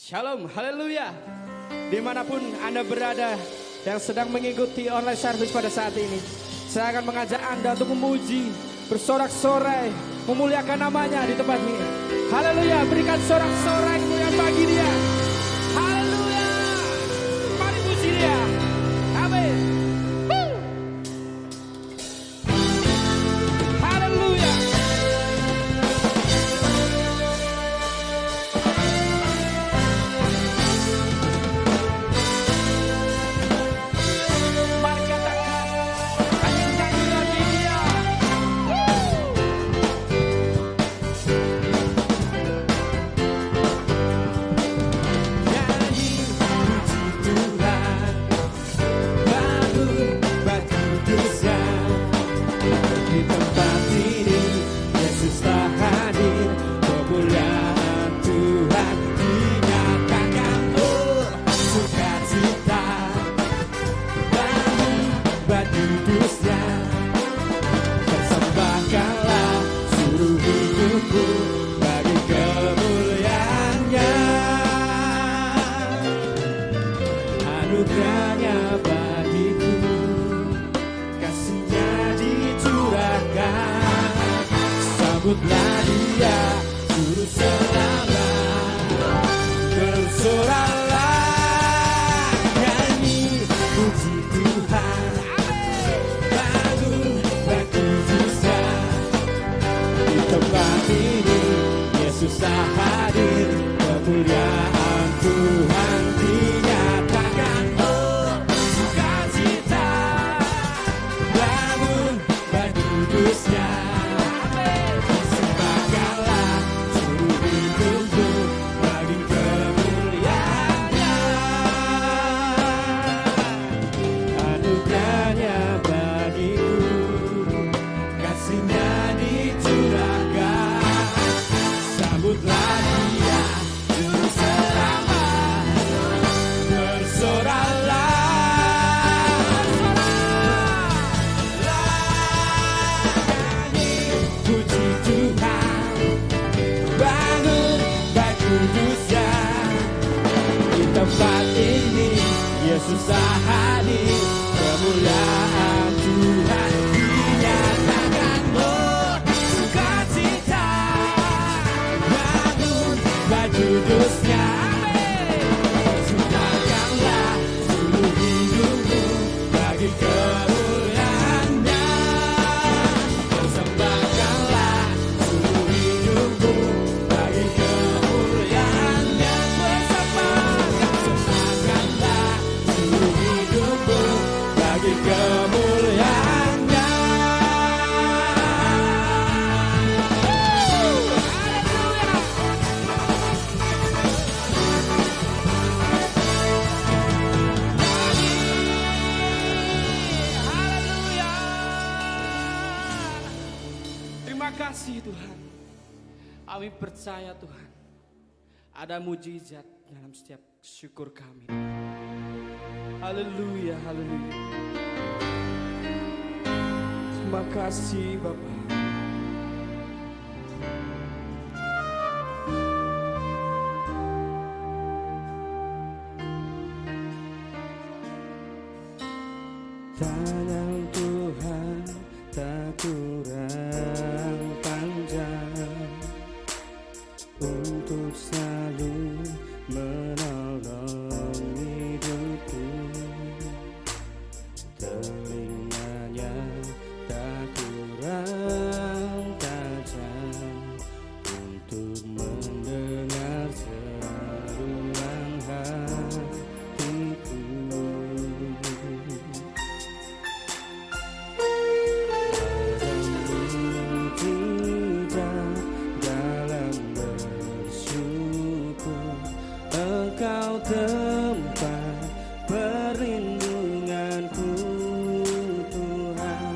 Shalom, haleluya. Dimanapun Anda berada yang sedang mengikuti online service pada saat ini, saya akan mengajak Anda untuk memuji, bersorak-sorai, memuliakan namanya di tempat ini. Haleluya, berikan sorak-sorai kemuliaan bagi dia. Haleluya, mari puji dia. Amin. Haleluya. Anugerahnya bagiku, kasihnya dicurahkan. Sambutlah dia, juru selamat. Bersoraklah, nyanyi puji Tuhan. Bangun berkudusnya. Di tempat ini Yesus hadir, kemuliaan Tuhan dinyatakan. Sembahkanlah seluruh hidupku bagi kemuliaannya. Anugerahnya bagiku, kasihnya dicurahkan. Sambutlah dia, juru selamat. Bersoraklah, puji Tuhan. Bangun baik kudusnya. Di tempat ini Yesus hadir, kemuliaan Tuhan dinyatakan. Oh, sukacita. Bangun baik kudusnya. Sembahkanlah seluruh hidupmu bagi kemuliaannya. Persembahkanlah seluruh hidupmu bagi kemuliaannya. Persembahkanlah seluruh hidupmu bagi kemuliaannya. Haleluya. Terima kasih Tuhan. Kami percaya Tuhan, ada mujizat dalam setiap syukur kami. Haleluya, haleluya. Terima kasih Bapak. Tangan Tuhan tak kurang panjang untuk selalu menolong hidupku. Telinganya tak kurang tajam untuk mendengar seruan hatiku. Engkau tempat perlindunganku Tuhan,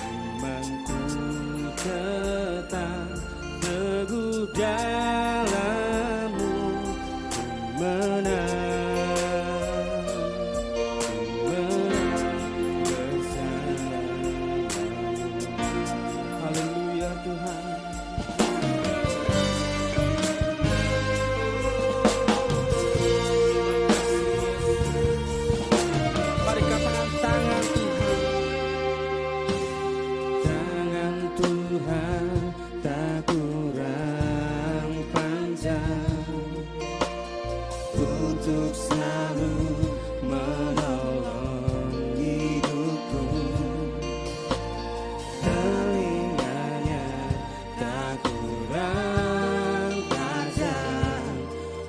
imanku tetap teguh dalam-Mu, ku menang bersama-Mu. Haleluya Tuhan. untuk selalu menolong hidupku. Telinganya tak kurang tajam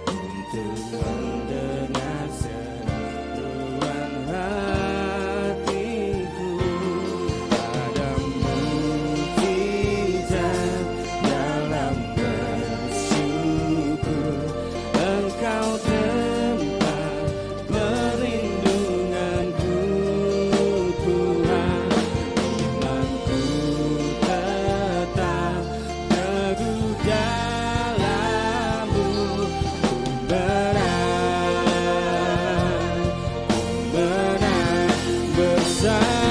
untuk mendengar seruan hatiku. Ada mujizat dalam bersyukur. Engkau tempat perlindunganku, Tuhan. Imanku tetap teguh dalam-Mu. Ku menang bersama-Mu.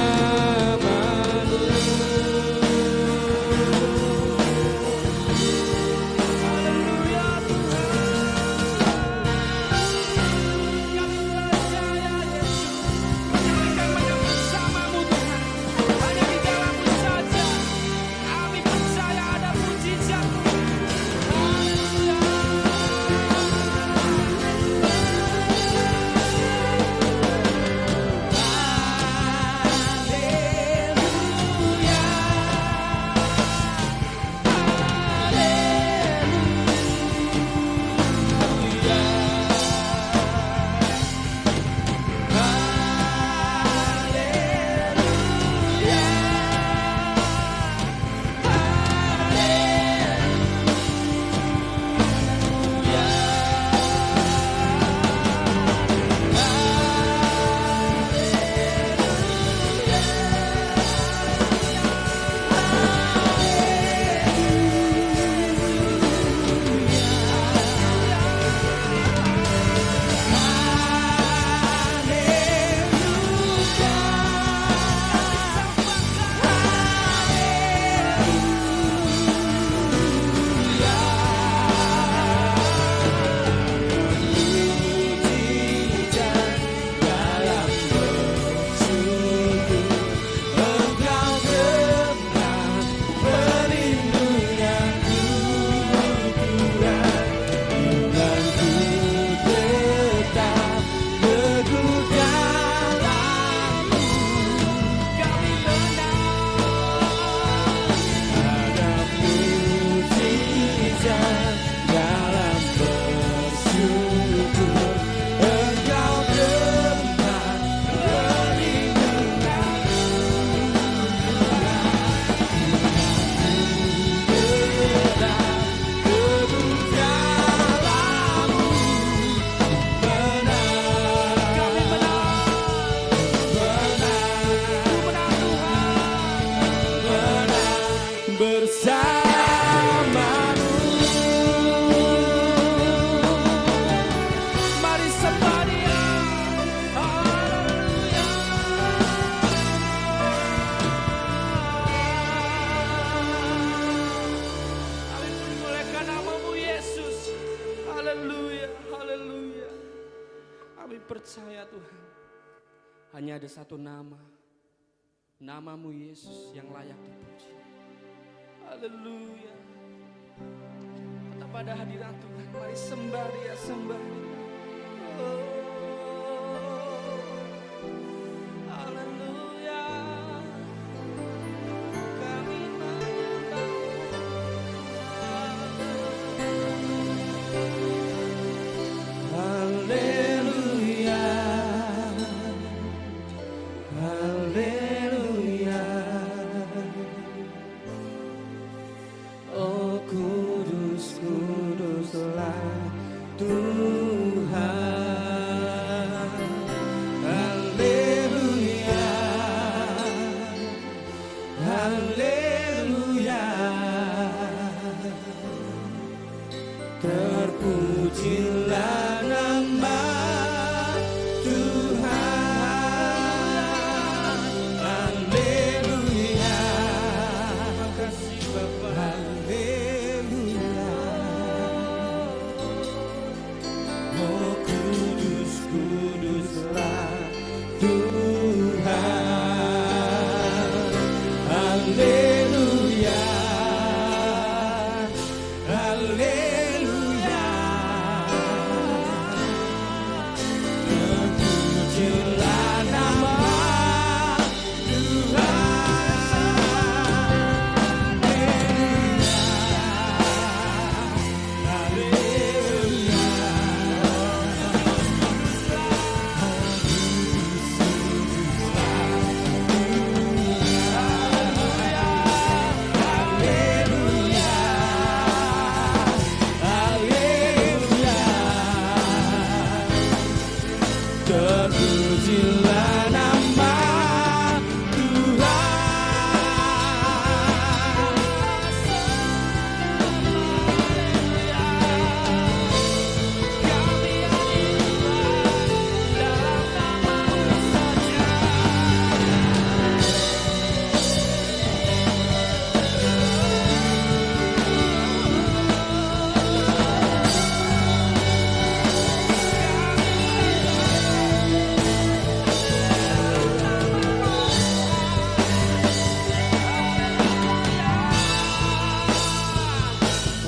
Haleluya percaya Tuhan, hanya ada satu nama, namamu Yesus yang layak dipuji. Haleluya. Tetap pada hadirat Tuhan, mari sembah Dia, sembah Dia. Haleluya. Kami menyembah. Haleluya, haleluya. Oh kudus, kuduslah Tuhan. terpujilah nama Tuhan.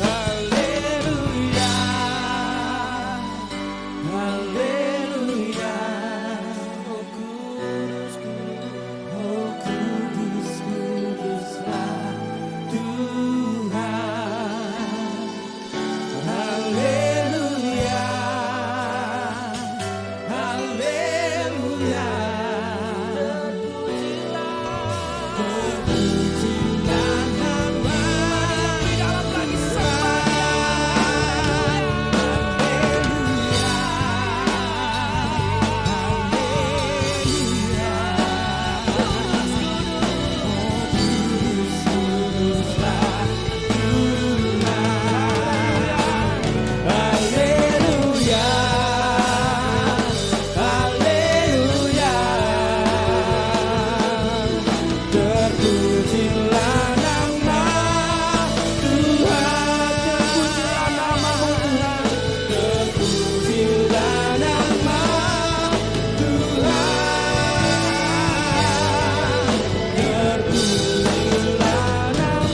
Haleluya, haleluya. Oh kudus, kudus, oh kudus, kuduslah Tuhan. Haleluya, haleluya. Terpujilah nama di dalam lagi haleluya, haleluya. Terpujilah nama Tuhan, terpujilah nama-Mu Tuhan, terpujilah nama Tuhan, terpujilah nama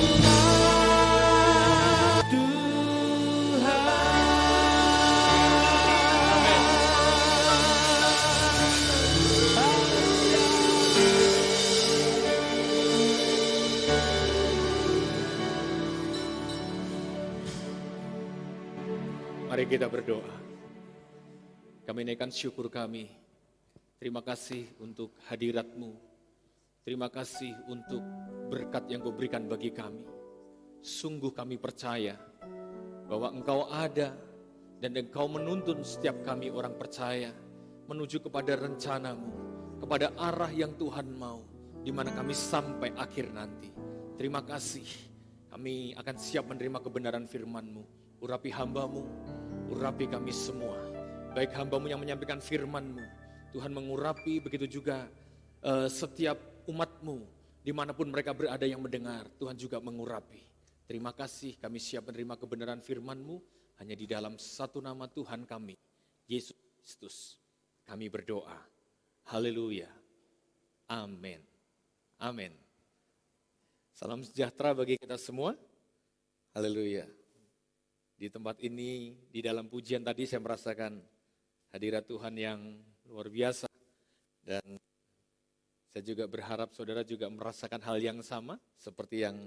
Mari kita berdoa. Kami naikkan syukur kami. Terima kasih untuk hadirat-Mu. Terima kasih untuk berkat yang Kau berikan bagi kami. Sungguh kami percaya bahwa Engkau ada dan Engkau menuntun setiap kami orang percaya menuju kepada rencana-Mu, kepada arah yang Tuhan mau, di mana kami sampai akhir nanti. Terima kasih. Kami akan siap menerima kebenaran firman-Mu. Urapi hamba-Mu, urapi kami semua. Baik hamba-Mu yang menyampaikan firman-Mu, Tuhan mengurapi, begitu juga setiap umat-Mu, dimanapun mereka berada yang mendengar, Tuhan juga mengurapi. Terima kasih, kami siap menerima kebenaran firman-Mu, hanya di dalam satu nama Tuhan kami, Yesus Kristus. Kami berdoa, haleluya, amin, amin. Salam sejahtera bagi kita semua, haleluya. Di tempat ini, di dalam pujian tadi saya merasakan hadirat Tuhan yang luar biasa. Dan saya juga berharap saudara juga merasakan hal yang sama seperti yang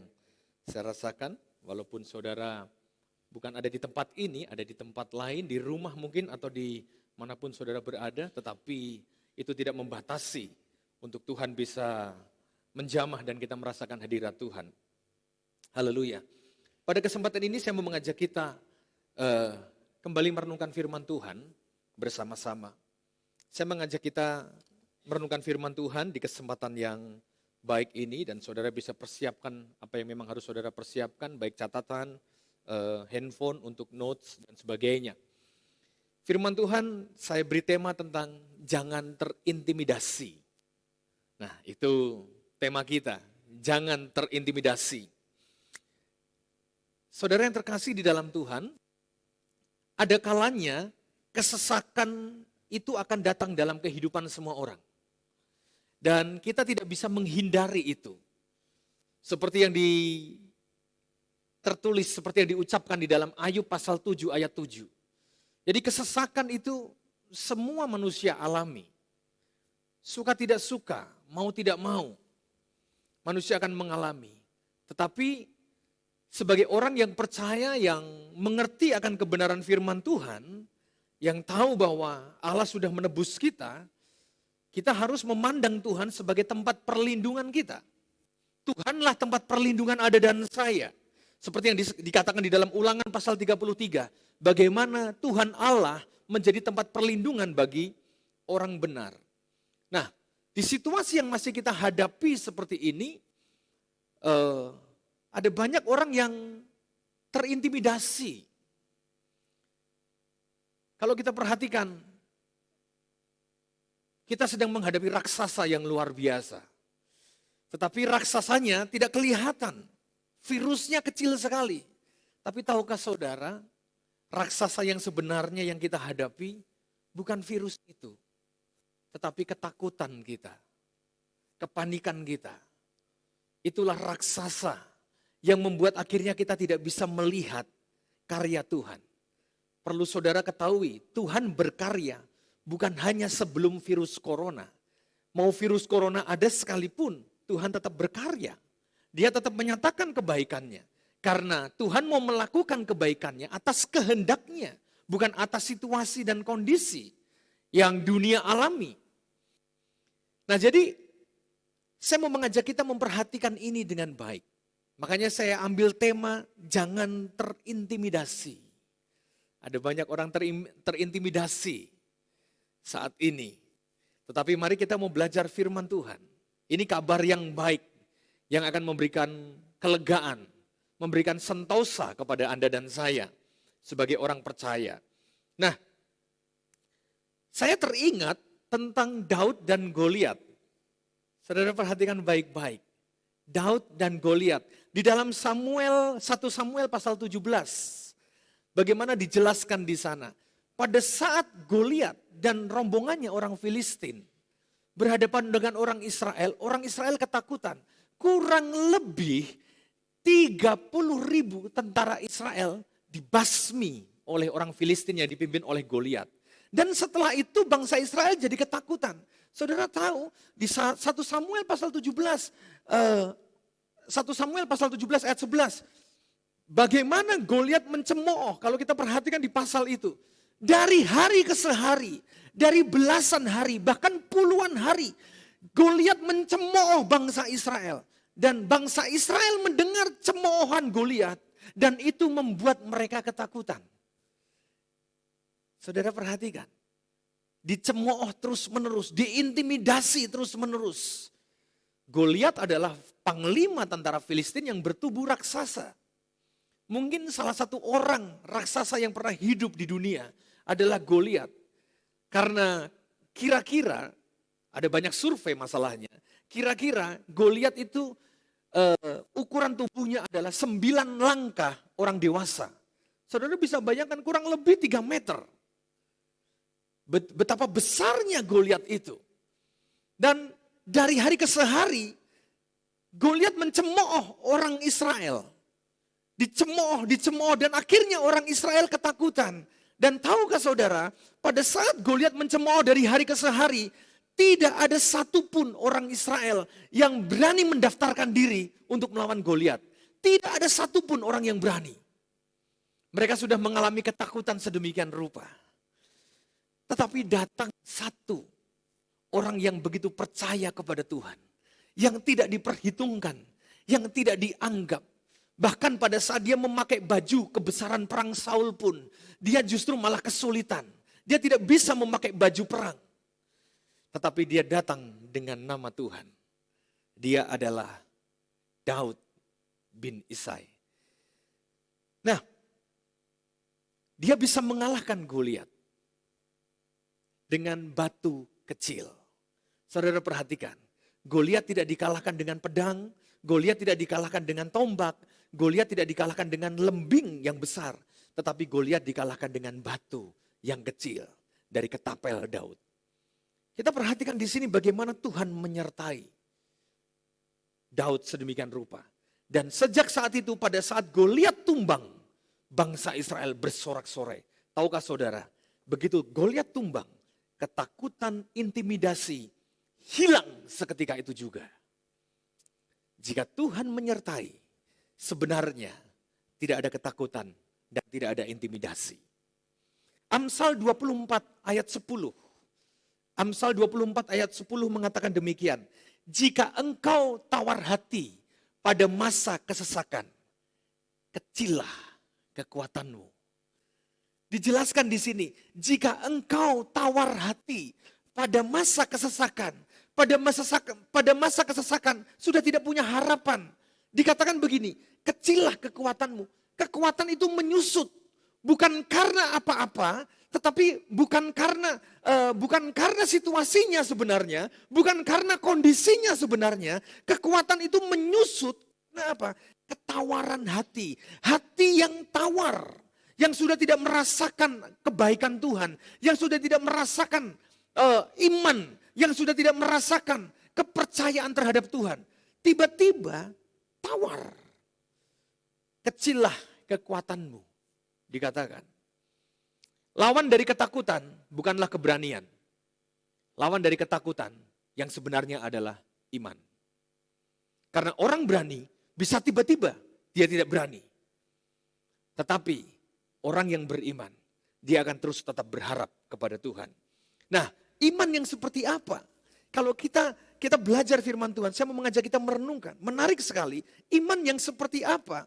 saya rasakan. Walaupun saudara bukan ada di tempat ini, ada di tempat lain, di rumah mungkin atau di manapun saudara berada. Tetapi itu tidak membatasi untuk Tuhan bisa menjamah dan kita merasakan hadirat Tuhan. Haleluya. Pada kesempatan ini saya mau mengajak kita kembali merenungkan firman Tuhan bersama-sama. Saya mengajak kita merenungkan firman Tuhan di kesempatan yang baik ini dan saudara bisa persiapkan apa yang memang harus saudara persiapkan, baik catatan, handphone untuk notes dan sebagainya. Firman Tuhan saya beri tema tentang jangan terintimidasi. Nah itu tema kita, jangan terintimidasi. Saudara yang terkasih di dalam Tuhan, ada kalanya kesesakan itu akan datang dalam kehidupan semua orang. Dan kita tidak bisa menghindari itu. Seperti yang tertulis, seperti yang diucapkan di dalam Ayub pasal 7 ayat 7. Jadi kesesakan itu semua manusia alami. Suka tidak suka, mau tidak mau, manusia akan mengalami. Tetapi sebagai orang yang percaya, yang mengerti akan kebenaran firman Tuhan, yang tahu bahwa Allah sudah menebus kita, kita harus memandang Tuhan sebagai tempat perlindungan kita. Tuhanlah tempat perlindungan ada dan saya. Seperti yang dikatakan di dalam Ulangan pasal 33, bagaimana Tuhan Allah menjadi tempat perlindungan bagi orang benar. Nah, di situasi yang masih kita hadapi seperti ini, ada banyak orang yang terintimidasi. Kalau kita perhatikan, kita sedang menghadapi raksasa yang luar biasa. Tetapi raksasanya tidak kelihatan. Virusnya kecil sekali. Tapi tahukah saudara, raksasa yang sebenarnya yang kita hadapi bukan virus itu. Tetapi ketakutan kita, kepanikan kita. Itulah raksasa yang membuat akhirnya kita tidak bisa melihat karya Tuhan. Perlu saudara ketahui, Tuhan berkarya bukan hanya sebelum virus corona. Mau virus corona ada sekalipun, Tuhan tetap berkarya. Dia tetap menyatakan kebaikannya. Karena Tuhan mau melakukan kebaikannya atas kehendaknya. Bukan atas situasi dan kondisi yang dunia alami. Nah jadi, saya mau mengajak kita memperhatikan ini dengan baik. Makanya saya ambil tema, jangan terintimidasi. Ada banyak orang terintimidasi saat ini. Tetapi mari kita mau belajar firman Tuhan. Ini kabar yang baik, yang akan memberikan kelegaan, memberikan sentosa kepada Anda dan saya sebagai orang percaya. Nah, saya teringat tentang Daud dan Goliat. Saudara perhatikan baik-baik. Daud dan Goliat. Di dalam 1 Samuel pasal 17. Bagaimana dijelaskan di sana. Pada saat Goliat dan rombongannya orang Filistin berhadapan dengan orang Israel ketakutan. Kurang lebih 30.000 tentara Israel dibasmi oleh orang Filistin yang dipimpin oleh Goliat. Dan setelah itu bangsa Israel jadi ketakutan. Saudara tahu di 1 Samuel pasal 17, 1 Samuel pasal 17 ayat 11. Bagaimana Goliat mencemooh, kalau kita perhatikan di pasal itu. Dari hari ke sehari, dari belasan hari, bahkan puluhan hari. Goliat mencemooh bangsa Israel. Dan bangsa Israel mendengar cemoohan Goliat. Dan itu membuat mereka ketakutan. Saudara perhatikan. Dicemooh terus menerus, diintimidasi terus menerus. Goliat adalah panglima tentara Filistin yang bertubuh raksasa. Mungkin salah satu orang raksasa yang pernah hidup di dunia adalah Goliat. Karena kira-kira, ada banyak survei masalahnya. Kira-kira Goliat itu ukuran tubuhnya adalah 9 langkah orang dewasa. Saudara bisa bayangkan kurang lebih 3 meter. Betapa besarnya Goliat itu. Dan dari hari ke sehari, Goliat mencemooh orang Israel. Dicemooh, dan akhirnya orang Israel ketakutan. Dan tahukah saudara, pada saat Goliat mencemooh dari hari ke sehari, tidak ada satupun orang Israel yang berani mendaftarkan diri untuk melawan Goliat. Tidak ada satupun orang yang berani. Mereka sudah mengalami ketakutan sedemikian rupa. Tetapi datang satu orang yang begitu percaya kepada Tuhan. Yang tidak diperhitungkan, yang tidak dianggap. Bahkan pada saat dia memakai baju kebesaran perang Saul pun, dia justru malah kesulitan. Dia tidak bisa memakai baju perang. Tetapi dia datang dengan nama Tuhan. Dia adalah Daud bin Isai. Nah, dia bisa mengalahkan Goliat dengan batu kecil. Saudara perhatikan, Goliat tidak dikalahkan dengan pedang, Goliat tidak dikalahkan dengan tombak, Goliat tidak dikalahkan dengan lembing yang besar, tetapi Goliat dikalahkan dengan batu yang kecil dari ketapel Daud. Kita perhatikan di sini bagaimana Tuhan menyertai Daud sedemikian rupa. Dan sejak saat itu, pada saat Goliat tumbang, bangsa Israel bersorak-sorai. Tahukah saudara, begitu Goliat tumbang, ketakutan, intimidasi hilang seketika itu juga. Jika Tuhan menyertai, sebenarnya tidak ada ketakutan dan tidak ada intimidasi. Amsal 24 ayat 10. Amsal 24 ayat 10 mengatakan demikian. Jika engkau tawar hati pada masa kesesakan, kecillah kekuatanmu. Dijelaskan di sini, jika engkau tawar hati pada masa kesesakan, pada masa kesesakan sudah tidak punya harapan. Dikatakan begini, kecillah kekuatanmu. Kekuatan itu menyusut, bukan karena apa-apa, tetapi bukan karena situasinya sebenarnya, bukan karena kondisinya sebenarnya. Kekuatan itu menyusut. Kenapa? Ketawaran hati, hati yang tawar, yang sudah tidak merasakan kebaikan Tuhan, yang sudah tidak merasakan iman, yang sudah tidak merasakan kepercayaan terhadap Tuhan. Tiba-tiba tawar. Kecillah kekuatanmu, dikatakan. Lawan dari ketakutan bukanlah keberanian. Lawan dari ketakutan yang sebenarnya adalah iman. Karena orang berani bisa tiba-tiba dia tidak berani. Tetapi orang yang beriman, dia akan terus tetap berharap kepada Tuhan. Nah, iman yang seperti apa? Kalau kita belajar firman Tuhan, saya mau mengajak kita merenungkan. Menarik sekali, iman yang seperti apa?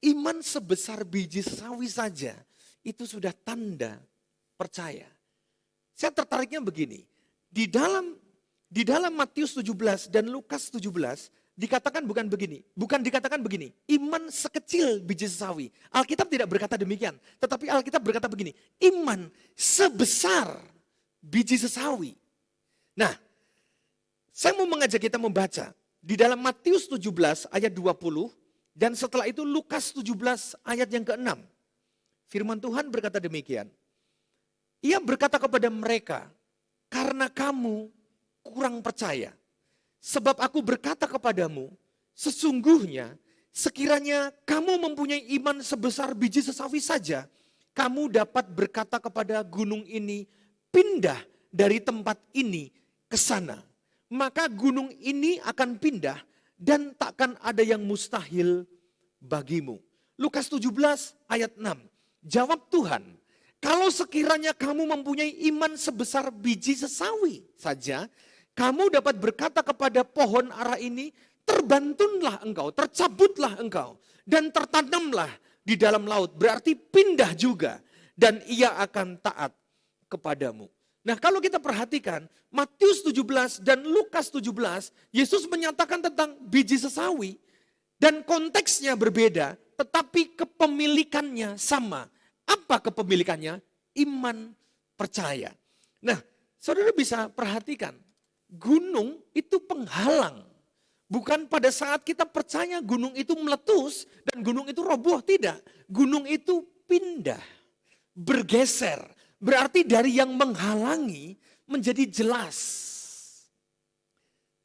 Iman sebesar biji sawi saja, itu sudah tanda percaya. Saya tertariknya begini, di dalam Matius 17 dan Lukas 17, dikatakan bukan dikatakan begini, iman sekecil biji sawi. Alkitab tidak berkata demikian, tetapi Alkitab berkata begini, iman sebesar biji sesawi. Nah, saya mau mengajak kita membaca di dalam Matius 17 ayat 20 dan setelah itu Lukas 17 ayat yang ke-6. Firman Tuhan berkata demikian. Ia berkata kepada mereka, karena kamu kurang percaya. Sebab aku berkata kepadamu, sesungguhnya sekiranya kamu mempunyai iman sebesar biji sesawi saja, kamu dapat berkata kepada gunung ini, pindah dari tempat ini ke sana. Maka gunung ini akan pindah dan takkan ada yang mustahil bagimu. Lukas 17 ayat 6. Jawab Tuhan, kalau sekiranya kamu mempunyai iman sebesar biji sesawi saja, kamu dapat berkata kepada pohon ara ini, terbantunlah engkau, tercabutlah engkau, dan tertanamlah di dalam laut. Berarti pindah juga, dan ia akan taat kepadamu. Nah, kalau kita perhatikan Matius 17 dan Lukas 17, Yesus menyatakan tentang biji sesawi dan konteksnya berbeda, tetapi kepemilikannya sama. Apa kepemilikannya? Iman percaya. Nah, saudara bisa perhatikan, gunung itu penghalang. Bukan pada saat kita percaya gunung itu meletus dan gunung itu roboh, tidak. Gunung itu pindah, bergeser. Berarti dari yang menghalangi menjadi jelas.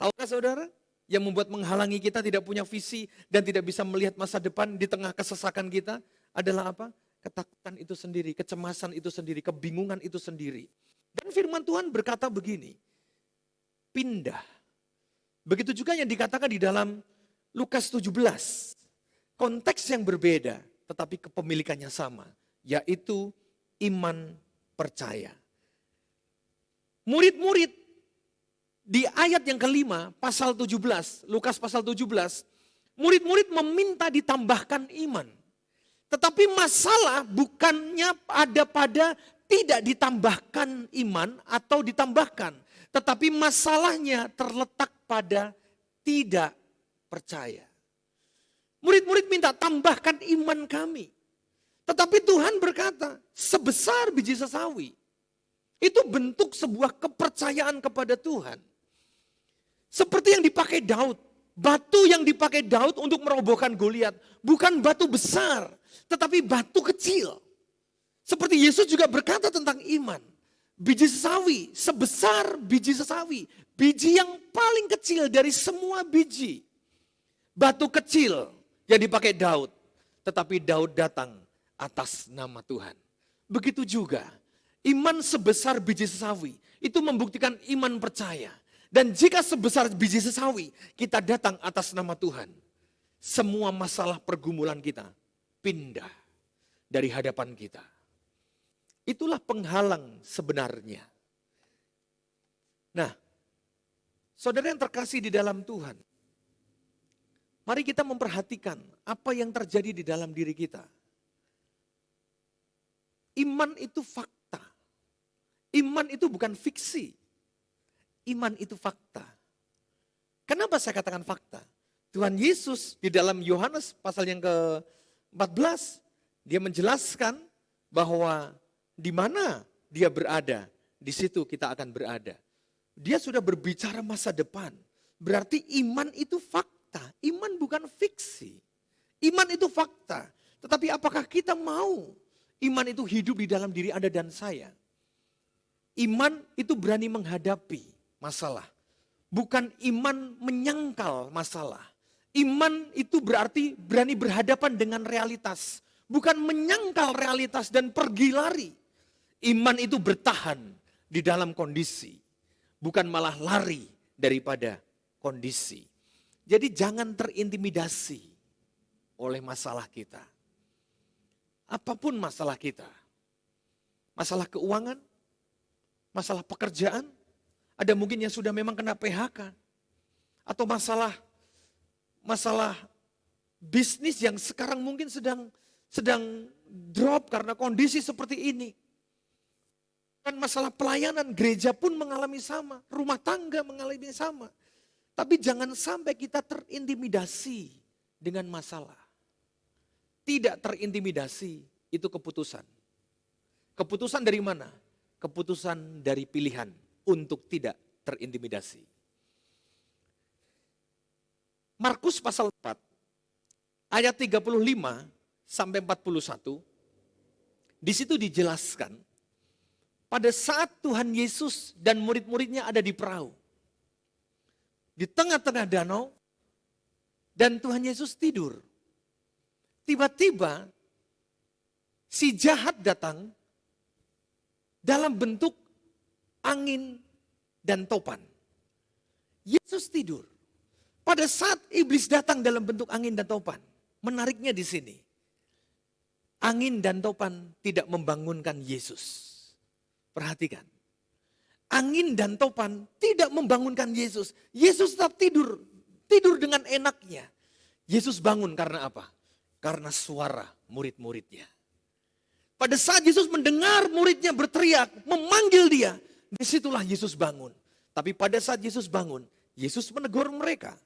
Tahukah saudara? Yang membuat menghalangi kita tidak punya visi dan tidak bisa melihat masa depan di tengah kesesakan kita adalah apa? Ketakutan itu sendiri, kecemasan itu sendiri, kebingungan itu sendiri. Dan firman Tuhan berkata begini, pindah. Begitu juga yang dikatakan di dalam Lukas 17. Konteks yang berbeda, tetapi kepemilikannya sama, yaitu iman percaya. Murid-murid di ayat yang kelima, pasal 17, Lukas pasal 17, murid-murid meminta ditambahkan iman. Tetapi masalah bukannya ada pada tidak ditambahkan iman atau ditambahkan. Tetapi masalahnya terletak pada tidak percaya. Murid-murid minta tambahkan iman kami. Tetapi Tuhan berkata, sebesar biji sesawi. Itu bentuk sebuah kepercayaan kepada Tuhan. Seperti yang dipakai Daud. Batu yang dipakai Daud untuk merobohkan Goliat. Bukan batu besar, tetapi batu kecil. Seperti Yesus juga berkata tentang iman. Biji sesawi, sebesar biji sesawi. Biji yang paling kecil dari semua biji. Batu kecil yang dipakai Daud. Tetapi Daud datang atas nama Tuhan. Begitu juga iman sebesar biji sesawi itu membuktikan iman percaya. Dan jika sebesar biji sesawi kita datang atas nama Tuhan, semua masalah pergumulan kita pindah dari hadapan kita. Itulah penghalang sebenarnya. Nah, saudara yang terkasih di dalam Tuhan, mari kita memperhatikan apa yang terjadi di dalam diri kita. Iman itu fakta. Iman itu bukan fiksi. iman itu fakta. Kenapa saya katakan fakta? Tuhan Yesus di dalam Yohanes pasal yang ke-14, dia menjelaskan bahwa di mana dia berada, di situ kita akan berada. Dia sudah berbicara masa depan. Berarti iman itu fakta, iman bukan fiksi. Iman itu fakta. Tetapi apakah kita mau iman itu hidup di dalam diri Anda dan saya? Iman itu berani menghadapi masalah. Bukan iman menyangkal masalah. Iman itu berarti berani berhadapan dengan realitas. Bukan menyangkal realitas dan pergi lari. Iman itu bertahan di dalam kondisi. Bukan malah lari daripada kondisi. Jadi jangan terintimidasi oleh masalah kita. Apapun masalah kita. Masalah keuangan, masalah pekerjaan, ada mungkin yang sudah memang kena PHK. Atau masalah bisnis yang sekarang mungkin sedang drop karena kondisi seperti ini. Dan masalah pelayanan, gereja pun mengalami sama, rumah tangga mengalami sama. Tapi jangan sampai kita terintimidasi dengan masalah. Tidak terintimidasi, itu keputusan. Keputusan dari mana? Keputusan dari pilihan untuk tidak terintimidasi. Markus pasal 4, ayat 35 sampai 41, di situ dijelaskan, pada saat Tuhan Yesus dan murid-muridnya ada di perahu, di tengah-tengah danau, dan Tuhan Yesus tidur. Tiba-tiba si jahat datang dalam bentuk angin dan topan. Yesus tidur. Pada saat iblis datang dalam bentuk angin dan topan, menariknya di sini. Angin dan topan tidak membangunkan Yesus. Perhatikan. Angin dan topan tidak membangunkan Yesus. Yesus tetap tidur. Tidur dengan enaknya. Yesus bangun karena apa? Karena suara murid-muridnya. Pada saat Yesus mendengar muridnya berteriak, memanggil dia, disitulah Yesus bangun. Tapi pada saat Yesus bangun, Yesus menegur mereka.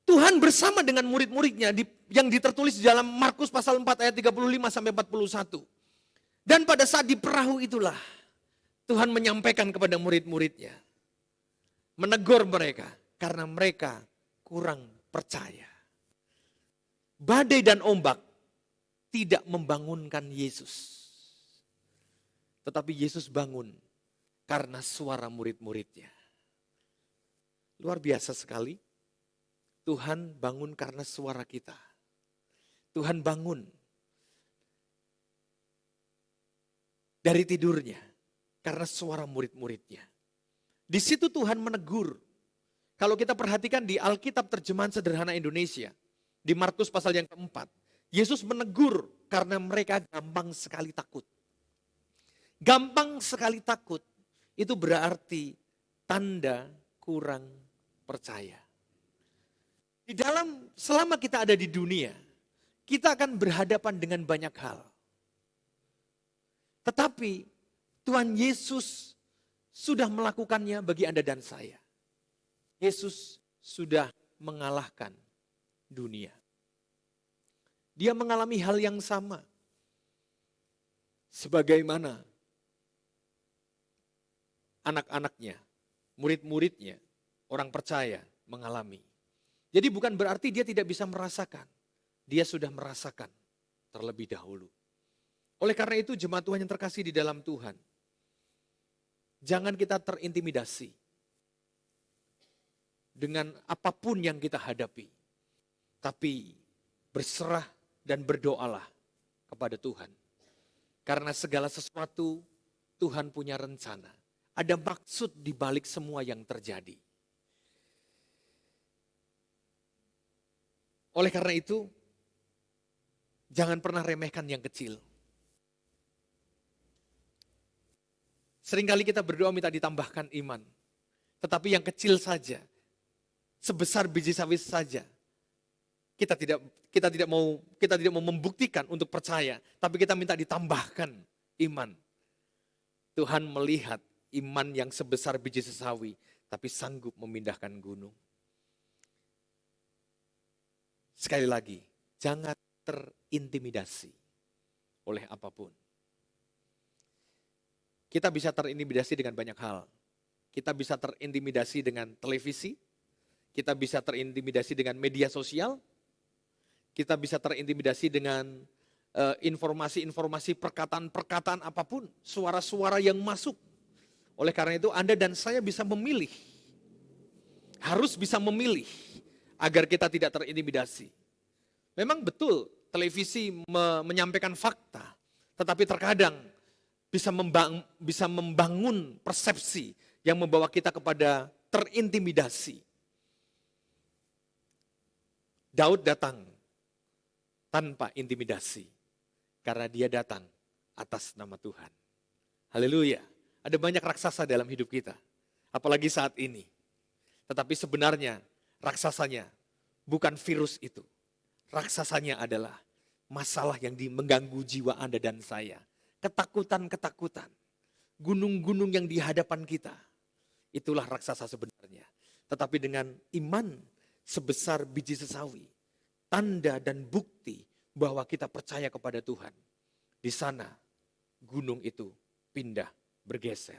Tuhan bersama dengan murid-muridnya yang tertulis di dalam Markus pasal 4 ayat 35 sampai 41. Dan pada saat di perahu itulah Tuhan menyampaikan kepada murid-muridnya. Menegur mereka karena mereka kurang percaya. Badai dan ombak tidak membangunkan Yesus. Tetapi Yesus bangun karena suara murid-muridnya. Luar biasa sekali. Tuhan bangun karena suara kita. Tuhan bangun dari tidurnya karena suara murid-muridnya. Di situ Tuhan menegur. Kalau kita perhatikan di Alkitab terjemahan sederhana Indonesia, di Markus pasal yang keempat, Yesus menegur karena mereka gampang sekali takut. Gampang sekali takut itu berarti tanda kurang percaya. Di dalam selama kita ada di dunia, kita akan berhadapan dengan banyak hal. Tetapi Tuhan Yesus sudah melakukannya bagi Anda dan saya. Yesus sudah mengalahkan dunia. Dia mengalami hal yang sama. Sebagaimana anak-anaknya, murid-muridnya, orang percaya mengalami. Jadi bukan berarti dia tidak bisa merasakan. Dia sudah merasakan terlebih dahulu. Oleh karena itu jemaat Tuhan yang terkasih di dalam Tuhan. Jangan kita terintimidasi dengan apapun yang kita hadapi. Tapi berserah dan berdoalah kepada Tuhan. Karena segala sesuatu Tuhan punya rencana. Ada maksud di balik semua yang terjadi. Oleh karena itu, jangan pernah remehkan yang kecil. Seringkali kita berdoa minta ditambahkan iman. Tetapi yang kecil saja, sebesar biji sawi saja, kita tidak mau membuktikan untuk percaya, tapi kita minta ditambahkan iman. Tuhan melihat iman yang sebesar biji sesawi, tapi sanggup memindahkan gunung. Sekali lagi, jangan terintimidasi oleh apapun. Kita bisa terintimidasi dengan banyak hal. Kita bisa terintimidasi dengan televisi, kita bisa terintimidasi dengan media sosial, kita bisa terintimidasi dengan informasi-informasi, perkataan-perkataan apapun, suara-suara yang masuk. Oleh karena itu Anda dan saya bisa memilih, harus bisa memilih agar kita tidak terintimidasi. Memang betul televisi menyampaikan fakta, tetapi terkadang bisa membangun persepsi yang membawa kita kepada terintimidasi. Daud datang tanpa intimidasi, karena dia datang atas nama Tuhan. Haleluya. Ada banyak raksasa dalam hidup kita, apalagi saat ini. Tetapi sebenarnya raksasanya bukan virus itu. Raksasanya adalah masalah yang mengganggu jiwa Anda dan saya. Ketakutan-ketakutan, gunung-gunung yang di hadapan kita. Itulah raksasa sebenarnya. Tetapi dengan iman sebesar biji sesawi, tanda dan bukti bahwa kita percaya kepada Tuhan. Di sana gunung itu pindah bergeser.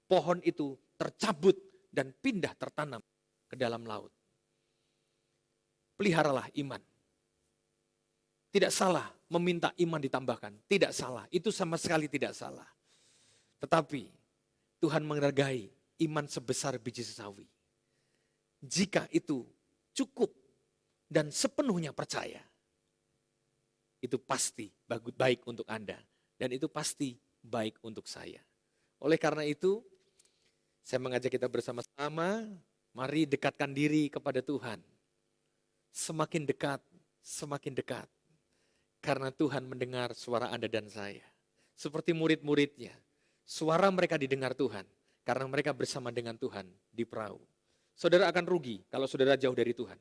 Pohon itu tercabut dan pindah tertanam ke dalam laut. Peliharalah iman. Tidak salah meminta iman ditambahkan. Tidak salah, itu sama sekali tidak salah. Tetapi Tuhan menghargai iman sebesar biji sesawi. Jika itu cukup dan sepenuhnya percaya, itu pasti baik untuk Anda. Dan itu pasti baik untuk saya. Oleh karena itu, saya mengajak kita bersama-sama, mari dekatkan diri kepada Tuhan. Semakin dekat, semakin dekat. Karena Tuhan mendengar suara Anda dan saya. Seperti murid-muridnya, suara mereka didengar Tuhan. Karena mereka bersama dengan Tuhan di perahu. Saudara akan rugi kalau saudara jauh dari Tuhan.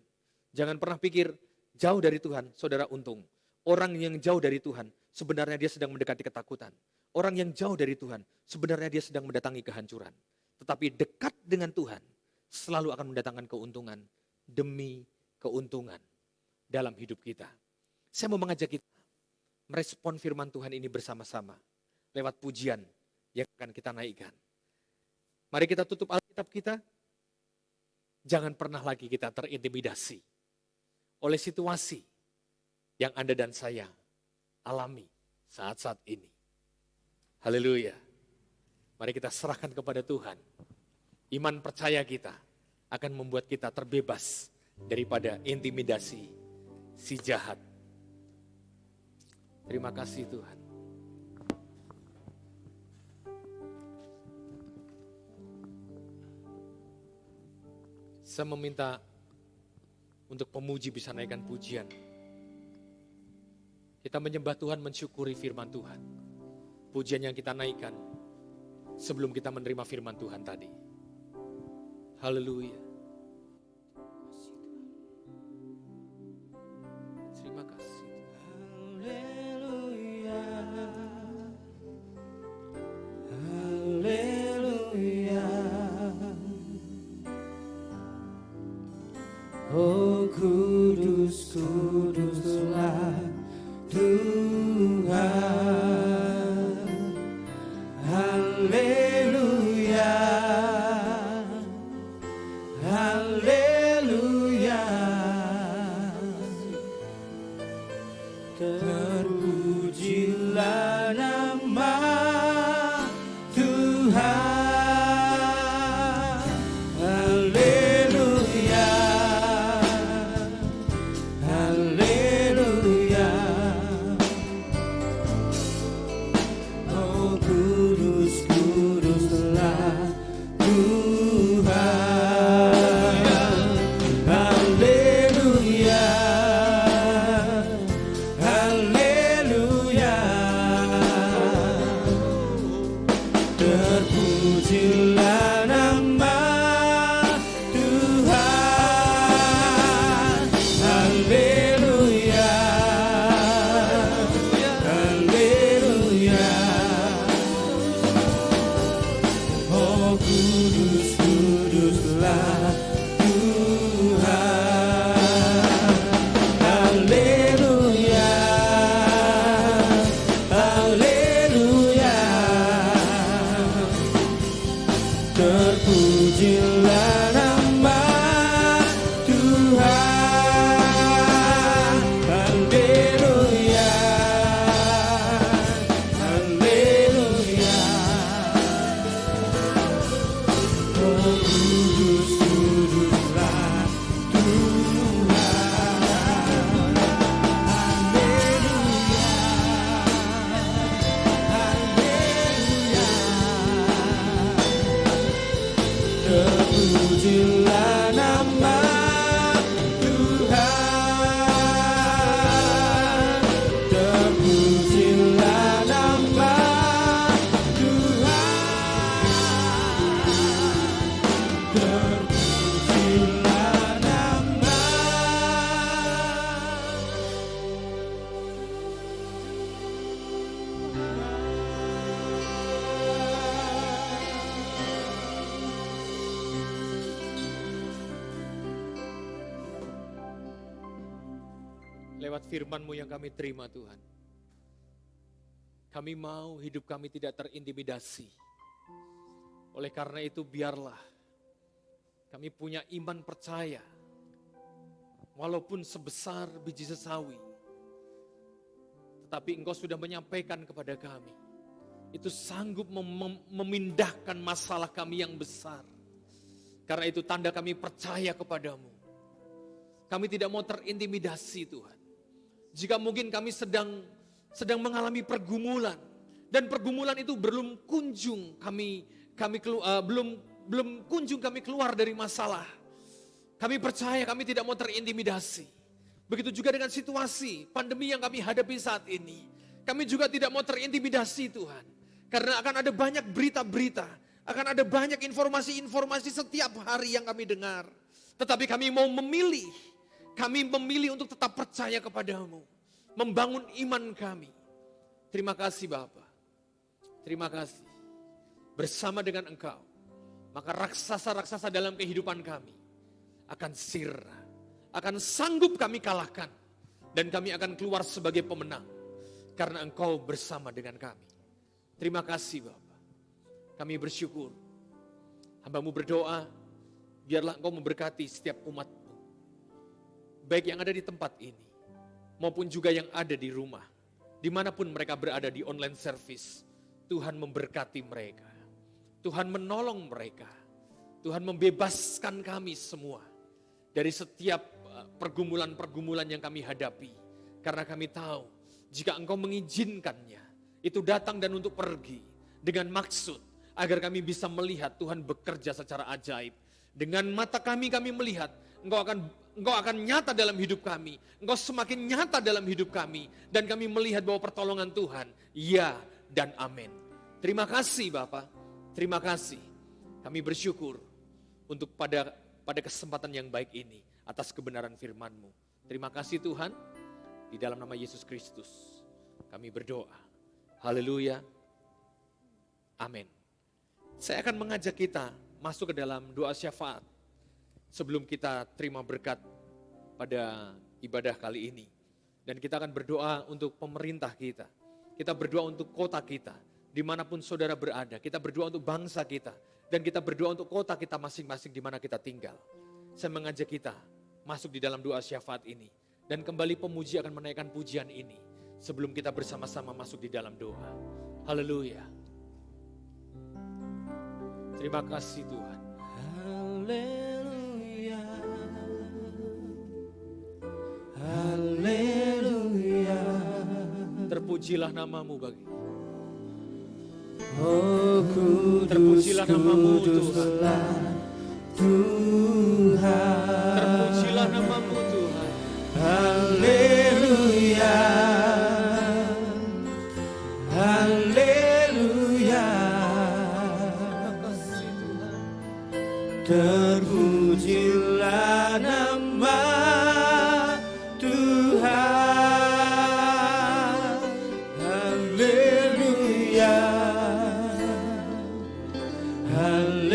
Jangan pernah pikir jauh dari Tuhan, saudara untung. Orang yang jauh dari Tuhan, sebenarnya dia sedang mendekati ketakutan. Orang yang jauh dari Tuhan, sebenarnya dia sedang mendatangi kehancuran. Tetapi dekat dengan Tuhan, selalu akan mendatangkan keuntungan demi keuntungan dalam hidup kita. Saya mau mengajak kita merespon firman Tuhan ini bersama-sama lewat pujian yang akan kita naikkan. Mari kita tutup Alkitab kita. Jangan pernah lagi kita terintimidasi oleh situasi yang Anda dan saya alami saat-saat ini. Haleluya. Mari kita serahkan kepada Tuhan. Iman percaya kita akan membuat kita terbebas daripada intimidasi si jahat. Terima kasih Tuhan. Saya meminta untuk pemuji bisa naikkan pujian. Kita menyembah Tuhan, mensyukuri firman Tuhan. Pujian yang kita naikkan sebelum kita menerima firman Tuhan tadi. Haleluya. Terima kasih. Haleluya. Haleluya. Oh kudus, kuduslah Tuhan. Haleluya. Haleluya. Terpujilah nama Tuhan. Haleluya. Haleluya. Oh kudus, kuduslah Tuhan. Haleluya. Haleluya. Terpujilah Oh kudus, kuduslah Tuhan. Haleluya, haleluya. Terpujilah nama Tuhan. Haleluya, haleluya. Oh kudus, kuduslah Tuhan. Terpujilah nama Tuhan. Terpujilah nama Tuhan. Terpujilah nama. Lewat firman-Mu yang kami terima Tuhan. Kami mau hidup kami tidak terintimidasi. Oleh karena itu biarlah kami punya iman percaya. Walaupun sebesar biji sesawi. Tetapi Engkau sudah menyampaikan kepada kami. Itu sanggup memindahkan masalah kami yang besar. Karena itu tanda kami percaya kepadamu. Kami tidak mau terintimidasi Tuhan. Jika mungkin kami sedang mengalami pergumulan dan pergumulan itu belum kunjung kami keluar dari masalah. Kami percaya kami tidak mau terintimidasi. Begitu juga dengan situasi pandemi yang kami hadapi saat ini. Kami juga tidak mau terintimidasi Tuhan. Karena akan ada banyak berita-berita, akan ada banyak informasi-informasi setiap hari yang kami dengar. Tetapi kami mau memilih. Kami memilih untuk tetap percaya kepadamu. Membangun iman kami. Terima kasih Bapa. Terima kasih. Bersama dengan Engkau. Maka raksasa-raksasa dalam kehidupan kami akan sirna. Akan sanggup kami kalahkan. Dan kami akan keluar sebagai pemenang. Karena Engkau bersama dengan kami. Terima kasih Bapa. Kami bersyukur. Hamba-Mu berdoa. Biarlah Engkau memberkati setiap umat-Mu. Baik yang ada di tempat ini, maupun juga yang ada di rumah, dimanapun mereka berada di online service, Tuhan memberkati mereka, Tuhan menolong mereka, Tuhan membebaskan kami semua dari setiap pergumulan-pergumulan yang kami hadapi, karena kami tahu jika Engkau mengizinkannya, itu datang dan untuk pergi dengan maksud agar kami bisa melihat Tuhan bekerja secara ajaib. Dengan mata kami melihat Engkau akan nyata dalam hidup kami. Engkau semakin nyata dalam hidup kami. Dan kami melihat bahwa pertolongan Tuhan, ya dan amin. Terima kasih Bapak. Terima kasih. Kami bersyukur untuk pada kesempatan yang baik ini. Atas kebenaran firman-Mu. Terima kasih Tuhan. Di dalam nama Yesus Kristus. Kami berdoa. Haleluya. Amin. Saya akan mengajak kita masuk ke dalam doa syafaat. Sebelum kita terima berkat pada ibadah kali ini. Dan kita akan berdoa untuk pemerintah kita. Kita berdoa untuk kota kita. Dimanapun saudara berada. Kita berdoa untuk bangsa kita. Dan kita berdoa untuk kota kita masing-masing di mana kita tinggal. Saya mengajak kita masuk di dalam doa syafaat ini. Dan kembali pemuji akan menaikkan pujian ini. Sebelum kita bersama-sama masuk di dalam doa. Haleluya. Terima kasih Tuhan. Haleluya, haleluya. Terpujilah namamu bagi. Oh kudus, Terpujilah namamu kuduslah Tuhan. Terpujilah namamu Tuhan. Haleluya, haleluya. Terpujilah nama Tuhan. Haleluya, haleluya.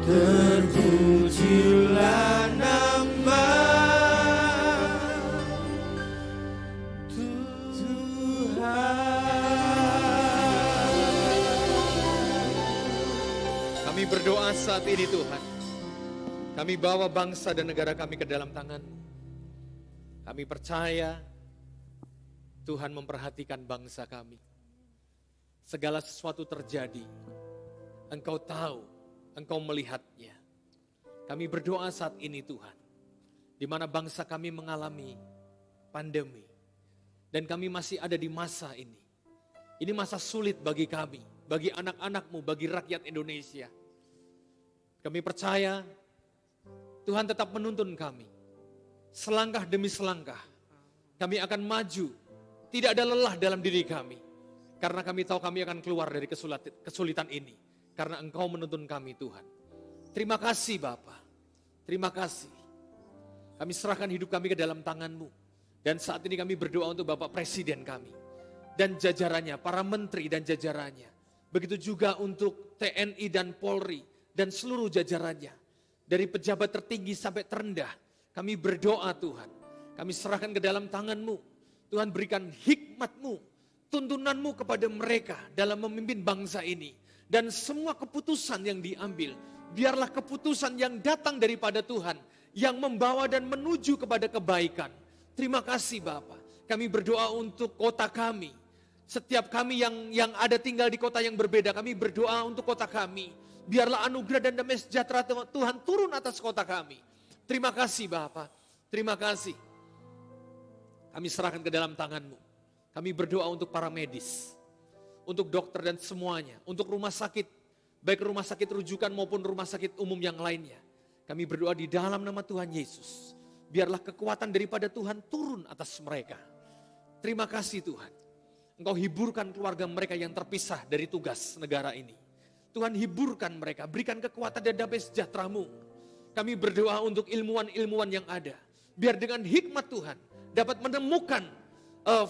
terpujilah nama Tuhan. Kami berdoa saat ini Tuhan. Kami bawa bangsa dan negara kami ke dalam tangan-Mu. Kami percaya Tuhan memperhatikan bangsa kami. Segala sesuatu terjadi, Engkau tahu, Engkau melihatnya. Kami berdoa saat ini Tuhan, di mana bangsa kami mengalami pandemi. Dan kami masih ada di masa ini. Ini masa sulit bagi kami, bagi anak-anak-Mu, bagi rakyat Indonesia. Kami percaya Tuhan tetap menuntun kami. Selangkah demi selangkah, kami akan maju. Tidak ada lelah dalam diri kami. Karena kami tahu kami akan keluar dari kesulitan ini. Karena Engkau menuntun kami Tuhan. Terima kasih Bapa. Terima kasih. Kami serahkan hidup kami ke dalam tangan-Mu. Dan saat ini kami berdoa untuk Bapak Presiden kami. Dan jajarannya, para menteri dan jajarannya. Begitu juga untuk TNI dan Polri dan seluruh jajarannya. Dari pejabat tertinggi sampai terendah, kami berdoa Tuhan. Kami serahkan ke dalam tangan-Mu. Tuhan berikan hikmat-Mu, tuntunan-Mu kepada mereka dalam memimpin bangsa ini. Dan semua keputusan yang diambil, biarlah keputusan yang datang daripada Tuhan, yang membawa dan menuju kepada kebaikan. Terima kasih Bapa. Kami berdoa untuk kota kami. Setiap kami yang ada tinggal di kota yang berbeda, kami berdoa untuk kota kami. Biarlah anugerah dan damai sejahtera Tuhan turun atas kota kami. Terima kasih Bapa. Terima kasih. Kami serahkan ke dalam tangan-Mu. Kami berdoa untuk para medis. Untuk dokter dan semuanya. Untuk rumah sakit. Baik rumah sakit rujukan maupun rumah sakit umum yang lainnya. Kami berdoa di dalam nama Tuhan Yesus. Biarlah kekuatan daripada Tuhan turun atas mereka. Terima kasih Tuhan. Engkau hiburkan keluarga mereka yang terpisah dari tugas negara ini. Tuhan hiburkan mereka, berikan kekuatan dan damai sejahtera-Mu. Kami berdoa untuk ilmuwan-ilmuwan yang ada. Biar dengan hikmat Tuhan dapat menemukan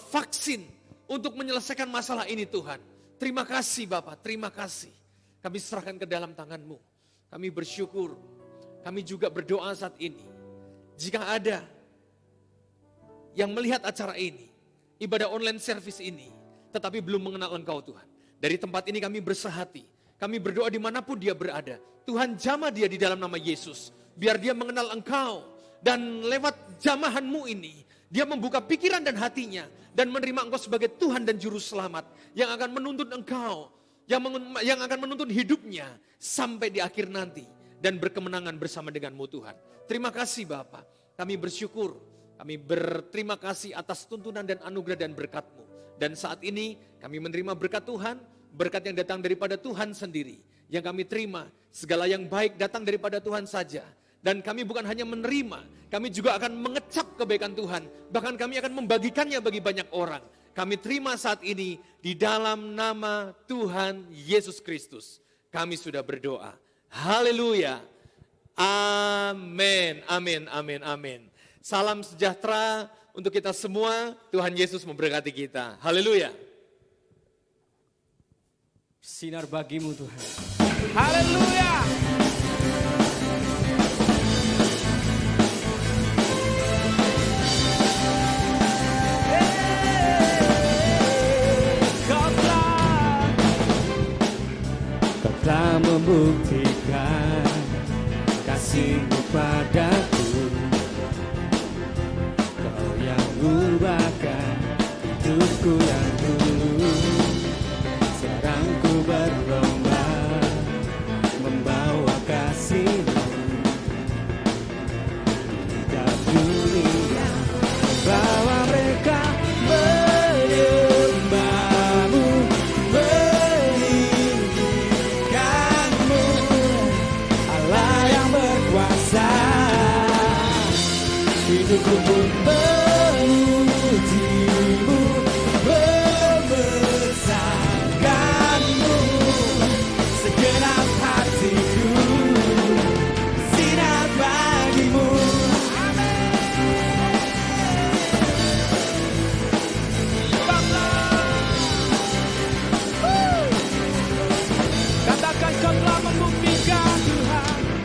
vaksin untuk menyelesaikan masalah ini Tuhan. Terima kasih Bapak, terima kasih. Kami serahkan ke dalam tangan-Mu. Kami bersyukur, kami juga berdoa saat ini. Jika ada yang melihat acara ini, ibadah online service ini, tetapi belum mengenal Engkau Tuhan. Dari tempat ini kami bersehati. Kami berdoa dimanapun dia berada. Tuhan jamah dia di dalam nama Yesus. Biar dia mengenal Engkau. Dan lewat jamahan-Mu ini, dia membuka pikiran dan hatinya. Dan menerima Engkau sebagai Tuhan dan Juru Selamat. Yang akan menuntun Engkau. Yang akan menuntun hidupnya. Sampai di akhir nanti. Dan berkemenangan bersama dengan-Mu Tuhan. Terima kasih Bapa. Kami bersyukur. Kami berterima kasih atas tuntunan dan anugerah dan berkat-Mu. Dan saat ini kami menerima berkat Tuhan. Berkat yang datang daripada Tuhan sendiri. Yang kami terima, segala yang baik datang daripada Tuhan saja. Dan kami bukan hanya menerima, kami juga akan mengecap kebaikan Tuhan. Bahkan kami akan membagikannya bagi banyak orang. Kami terima saat ini di dalam nama Tuhan Yesus Kristus. Kami sudah berdoa. Haleluya. Amin, amin, amin, amin. Salam sejahtera untuk kita semua. Tuhan Yesus memberkati kita. Haleluya. Sinar bagi-Mu Tuhan. Haleluya. Kau telah membuktikan kasih-Mu padaku. Kau yang ubahkan hidupku yang dulu. Sekarang ku berlomba membawa kasih-Mu hidup dunia, membawa mereka menyembah-Mu, meninggikan-Mu, Allah yang berkuasa. Hidupku pun memuji-Mu, membesarkan-Mu, segenap hatiku sinar bagi-Mu. Katakan Kau telah membuktikan Tuhan.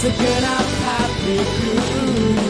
segenap hatiku.